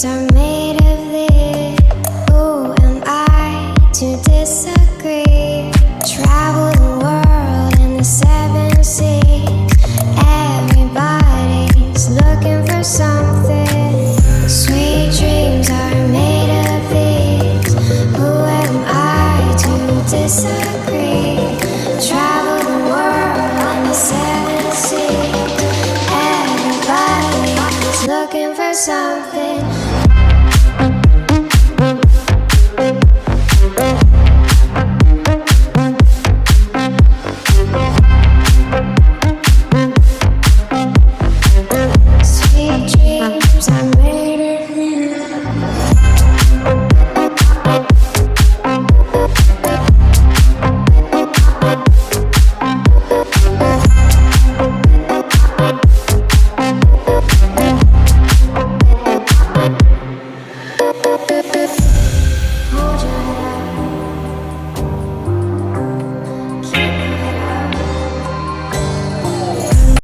are made of this. Who am I to disagree? Travel the world in the 7 seas. Everybody's looking for something. Sweet dreams are made of these. Who am I to disagree? Travel the world in the 7 seas. Everybody's looking for something.